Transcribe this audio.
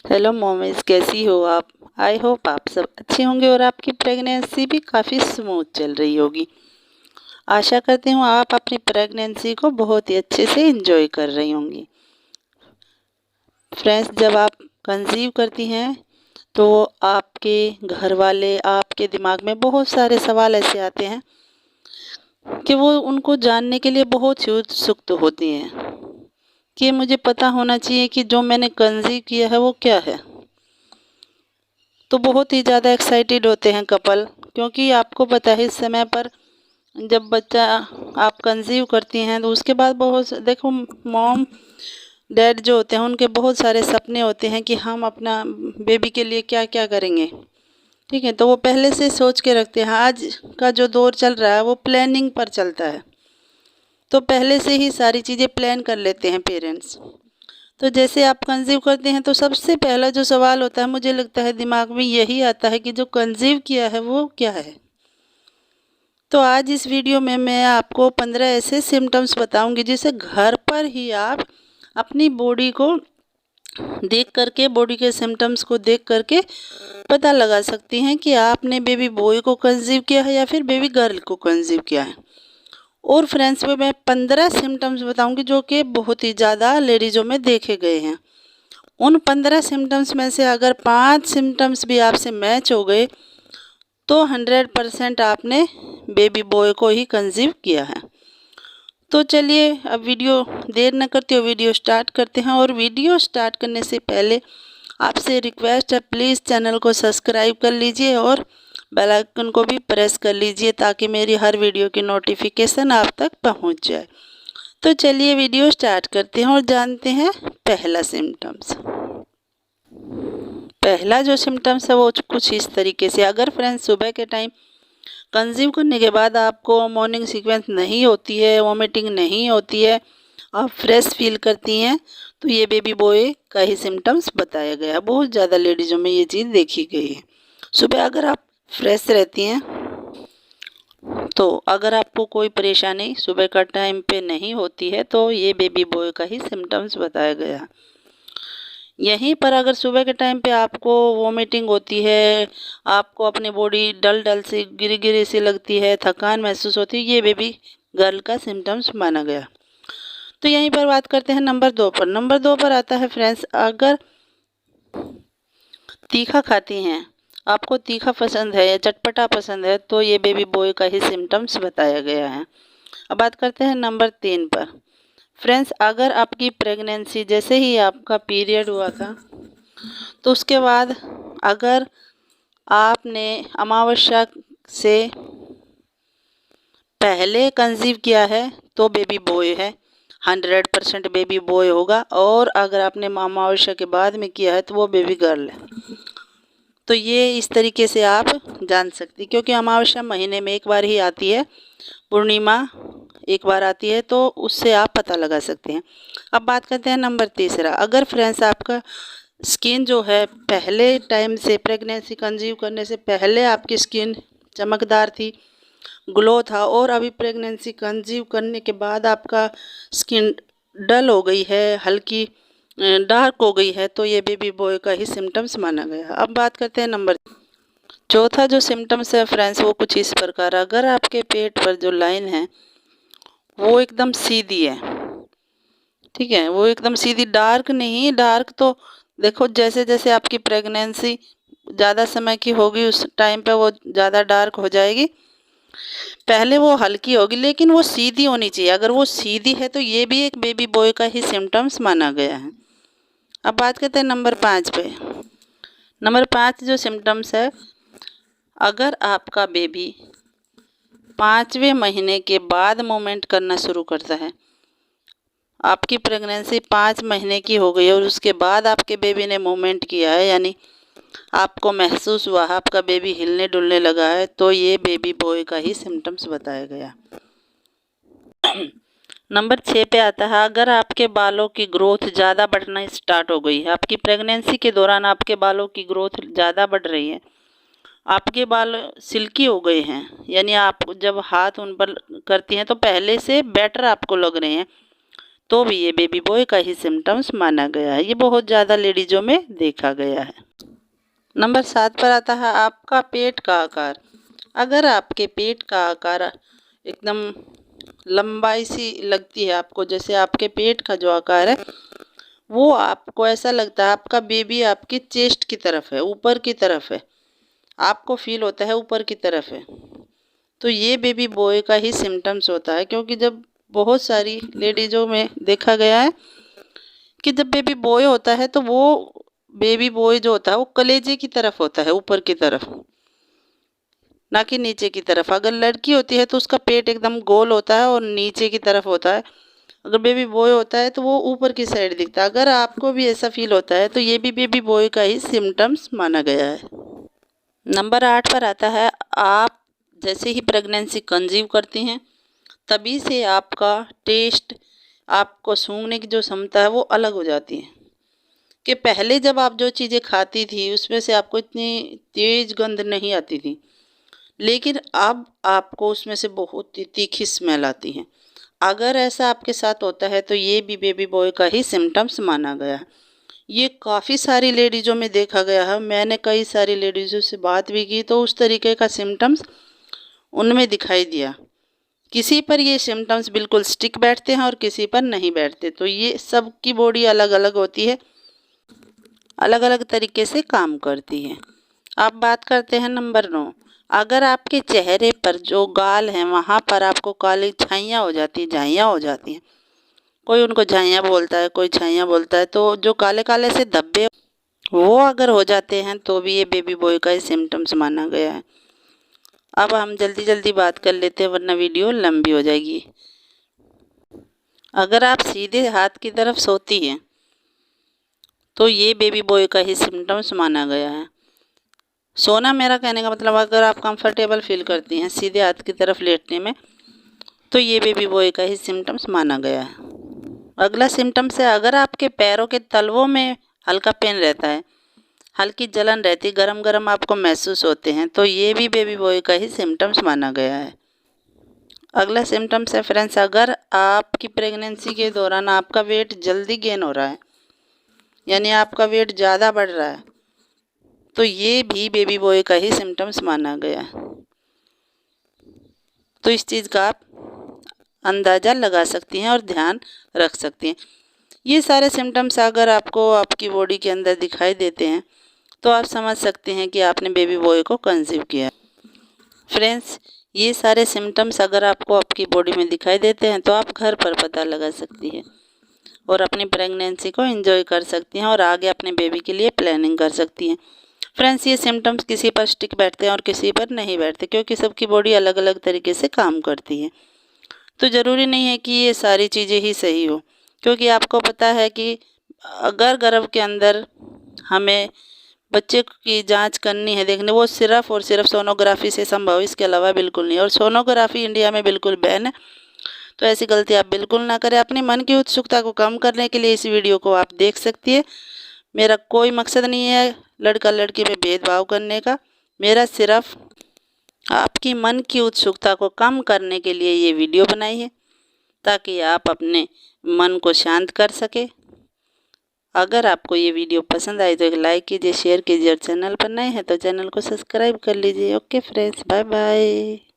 Hello mommies, कैसी हो आप। आई होप आप सब अच्छे होंगे और आपकी प्रेगनेंसी भी काफ़ी स्मूथ चल रही होगी। आशा करती हूँ आप अपनी प्रेगनेंसी को बहुत ही अच्छे से एंजॉय कर रही होंगी। फ्रेंड्स, जब आप कंसीव करती हैं तो आपके घर वाले, आपके दिमाग में बहुत सारे सवाल ऐसे आते हैं कि वो उनको जानने के लिए बहुत ही उत्सुक होती हैं कि मुझे पता होना चाहिए कि जो मैंने कंसीव किया है वो क्या है। तो बहुत ही ज़्यादा एक्साइटेड होते हैं कपल, क्योंकि आपको पता है इस समय पर जब बच्चा आप कंसीव करती हैं तो उसके बाद बहुत देखो, मॉम डैड जो होते हैं उनके बहुत सारे सपने होते हैं कि हम अपना बेबी के लिए क्या क्या करेंगे। ठीक है, तो वो पहले से सोच के रखते हैं। आज का जो दौर चल रहा है वो प्लानिंग पर चलता है, तो पहले से ही सारी चीज़ें प्लान कर लेते हैं पेरेंट्स। तो जैसे आप कंसीव करते हैं तो सबसे पहला जो सवाल होता है, मुझे लगता है दिमाग में यही आता है कि जो कंसीव किया है वो क्या है। तो आज इस वीडियो में मैं आपको 15 ऐसे सिम्टम्स बताऊंगी जिसे घर पर ही आप अपनी बॉडी को देख करके, बॉडी के सिम्टम्स को देख करके पता लगा सकती हैं कि आपने बेबी बॉय को कंसीव किया है या फिर बेबी गर्ल को कंसीव किया है। और फ्रेंड्स, में मैं 15 सिम्टम्स बताऊंगी जो कि बहुत ही ज़्यादा लेडीज़ों में देखे गए हैं। उन 15 सिम्टम्स में से अगर 5 सिम्टम्स भी आपसे मैच हो गए तो 100% आपने बेबी बॉय को ही कंसीव किया है। तो चलिए अब वीडियो देर न करते हुए वीडियो स्टार्ट करते हैं। और वीडियो स्टार्ट करने से पहले आपसे रिक्वेस्ट है, प्लीज़ चैनल को सब्सक्राइब कर लीजिए और बेल आइकन को भी प्रेस कर लीजिए ताकि मेरी हर वीडियो की नोटिफिकेशन आप तक पहुंच जाए। तो चलिए वीडियो स्टार्ट करते हैं और जानते हैं पहला सिम्टम्स। पहला जो सिम्टम्स है वो कुछ इस तरीके से, अगर फ्रेंड्स सुबह के टाइम कंसीव करने के बाद आपको मॉर्निंग सीक्वेंस नहीं होती है, वॉमिटिंग नहीं होती है, आप फ्रेश फील करती हैं, तो ये बेबी बॉय का ही सिम्टम्स बताया गया है। बहुत ज़्यादा लेडीज़ों में ये चीज़ देखी गई है। सुबह अगर आप फ्रेश रहती हैं, तो अगर आपको कोई परेशानी सुबह का टाइम पे नहीं होती है तो ये बेबी बॉय का ही सिम्टम्स बताया गया है। यहीं पर अगर सुबह के टाइम पे आपको वॉमिटिंग होती है, आपको अपनी बॉडी डल डल सी, गिरी गिरी सी लगती है, थकान महसूस होती है, ये बेबी गर्ल का सिम्टम्स माना गया। तो यहीं पर बात करते हैं नंबर 2 पर। नंबर 2 पर आता है फ्रेंड्स, अगर तीखा खाती हैं, आपको तीखा पसंद है या चटपटा पसंद है, तो ये बेबी बॉय का ही सिम्टम्स बताया गया है। अब बात करते हैं नंबर 3 पर। फ्रेंड्स, अगर आपकी प्रेगनेंसी जैसे ही आपका पीरियड हुआ था तो उसके बाद अगर आपने अमावस्या से पहले कंसीव किया है तो बेबी बॉय है, 100% बेबी बॉय होगा। और अगर आपने अमावस्या के बाद में किया है तो वो बेबी गर्ल है। तो ये इस तरीके से आप जान सकती, क्योंकि अमावस्या महीने में एक बार ही आती है, पूर्णिमा एक बार आती है, तो उससे आप पता लगा सकते हैं। अब बात करते हैं नंबर तीसरा। अगर फ्रेंड्स आपका स्किन जो है पहले टाइम से, प्रेगनेंसी कंसीव करने से पहले आपकी स्किन चमकदार थी, ग्लो था, और अभी प्रेगनेंसी कंसीव करने के बाद आपका स्किन डल हो गई है, हल्की डार्क हो गई है, तो ये बेबी बॉय का ही सिम्टम्स माना गया। अब बात करते हैं नंबर चौथा जो सिम्टम्स है फ्रेंड्स, वो कुछ इस प्रकार। अगर आपके पेट पर जो लाइन है वो एकदम सीधी है, ठीक है, वो एकदम सीधी, डार्क नहीं। डार्क तो देखो, जैसे जैसे आपकी प्रेगनेंसी ज़्यादा समय की होगी उस टाइम पे वो ज़्यादा डार्क हो जाएगी। पहले वो हल्की होगी, लेकिन वो सीधी होनी चाहिए। अगर वो सीधी है तो ये भी एक बेबी बॉय का ही सिम्टम्स माना गया है। अब बात करते हैं नंबर 5 पे। नंबर 5 जो सिम्टम्स है, अगर आपका बेबी 5वें महीने के बाद मूवमेंट करना शुरू करता है, आपकी प्रेगनेंसी 5 महीने की हो गई और उसके बाद आपके बेबी ने मूवमेंट किया है, यानी आपको महसूस हुआ है आपका बेबी हिलने डुलने लगा है, तो ये बेबी बॉय का ही सिम्टम्स बताया गया। नंबर 6 पे आता है, अगर आपके बालों की ग्रोथ ज़्यादा बढ़ना स्टार्ट हो गई है, आपकी प्रेगनेंसी के दौरान आपके बालों की ग्रोथ ज़्यादा बढ़ रही है, आपके बाल सिल्की हो गए हैं, यानी आप जब हाथ उन पर करती हैं तो पहले से बेटर आपको लग रहे हैं, तो भी ये बेबी बॉय का ही सिम्टम्स माना गया है। ये बहुत ज़्यादा लेडीज़ों में देखा गया है। नंबर 7 पर आता है आपका पेट का आकार। अगर आपके पेट का आकार एकदम लंबाई सी लगती है आपको, जैसे आपके पेट का जो आकार है वो आपको ऐसा लगता है आपका बेबी आपकी चेस्ट की तरफ है, ऊपर की तरफ है, आपको फील होता है ऊपर की तरफ है, तो ये बेबी बॉय का ही सिम्टम्स होता है। क्योंकि जब बहुत सारी लेडीज़ों में देखा गया है कि जब बेबी बॉय होता है तो वो बेबी बॉय जो होता है वो कलेजे की तरफ होता है, ऊपर की तरफ, ना कि नीचे की तरफ। अगर लड़की होती है तो उसका पेट एकदम गोल होता है और नीचे की तरफ होता है। अगर बेबी बॉय होता है तो वो ऊपर की साइड दिखता है। अगर आपको भी ऐसा फील होता है तो ये भी बेबी बॉय का ही सिम्टम्स माना गया है। नंबर 8 पर आता है आप जैसे ही प्रेगनेंसी कंसीव करती हैं तभी से आपका टेस्ट, आपको सूंघने की जो क्षमता है वो अलग हो जाती है। कि पहले जब आप जो चीज़ें खाती थी उसमें से आपको इतनी तेज़ गंध नहीं आती थी, लेकिन अब आपको उसमें से बहुत ही तीखी स्मेल आती है। अगर ऐसा आपके साथ होता है तो ये भी बेबी बॉय का ही सिम्टम्स माना गया है। ये काफ़ी सारी लेडीज़ों में देखा गया है। मैंने कई सारी लेडीज़ों से बात भी की तो उस तरीके का सिम्टम्स उनमें दिखाई दिया। किसी पर ये सिम्टम्स बिल्कुल स्टिक बैठते हैं और किसी पर नहीं बैठते। तो ये सबकी बॉडी अलग अलग होती है, अलग अलग तरीके से काम करती है। अब बात करते हैं नंबर 9। अगर आपके चेहरे पर जो गाल हैं वहाँ पर आपको काली छाइयाँ हो जाती, झाइयाँ हो जाती हैं, कोई उनको झाइयाँ बोलता है, कोई छाइयाँ बोलता है, तो जो काले काले से धब्बे वो अगर हो जाते हैं तो भी ये बेबी बॉय का ही सिम्टम्स माना गया है। अब हम जल्दी जल्दी बात कर लेते हैं वरना वीडियो लंबी हो जाएगी। अगर आप सीधे हाथ की तरफ सोती हैं तो ये बेबी बॉय का ही सिम्टम्स माना गया है। सोना, मेरा कहने का मतलब अगर आप कंफर्टेबल फील करती हैं सीधे हाथ की तरफ लेटने में तो ये बेबी बॉय का ही सिम्टम्स माना गया है। अगला सिम्टम्स है अगर आपके पैरों के तलवों में हल्का पेन रहता है, हल्की जलन रहती, गरम गरम आपको महसूस होते हैं, तो ये भी बेबी बॉय का ही सिम्टम्स माना गया है। अगला सिम्टम्स है फ्रेंड्स, अगर आपकी प्रेगनेंसी के दौरान आपका वेट जल्दी गेन हो रहा है, यानी आपका वेट ज़्यादा बढ़ रहा है, तो ये भी बेबी बॉय का ही सिम्टम्स माना गया है। तो इस चीज़ का आप अंदाज़ा लगा सकती हैं और ध्यान रख सकती हैं। ये सारे सिम्टम्स अगर आपको आपकी बॉडी के अंदर दिखाई देते हैं तो आप समझ सकते हैं कि आपने बेबी बॉय को कंसीव किया है। फ्रेंड्स, ये सारे सिम्टम्स अगर आपको आपकी बॉडी में दिखाई देते हैं तो आप घर पर पता लगा सकती हैं और अपनी प्रेगनेंसी को एंजॉय कर सकती हैं और आगे अपने बेबी के लिए प्लानिंग कर सकती हैं। फ्रेंड्स, ये सिम्टम्स किसी पर स्टिक बैठते हैं और किसी पर नहीं बैठते, क्योंकि सबकी बॉडी अलग अलग तरीके से काम करती है। तो ज़रूरी नहीं है कि ये सारी चीज़ें ही सही हो, क्योंकि आपको पता है कि अगर गर्भ के अंदर हमें बच्चे की जांच करनी है, देखने, वो सिर्फ और सिर्फ सोनोग्राफी से संभव, इसके अलावा बिल्कुल नहीं। और सोनोग्राफी इंडिया में बिल्कुल बैन है, तो ऐसी गलती आप बिल्कुल ना करें। अपने मन की उत्सुकता को कम करने के लिए इस वीडियो को आप देख सकती है। मेरा कोई मकसद नहीं है लड़का लड़की में भेदभाव करने का, मेरा सिर्फ आपकी मन की उत्सुकता को कम करने के लिए ये वीडियो बनाई है, ताकि आप अपने मन को शांत कर सके। अगर आपको ये वीडियो पसंद आए तो एक लाइक कीजिए, शेयर कीजिए और चैनल पर नए हैं तो चैनल को सब्सक्राइब कर लीजिए। Okay friends, bye bye.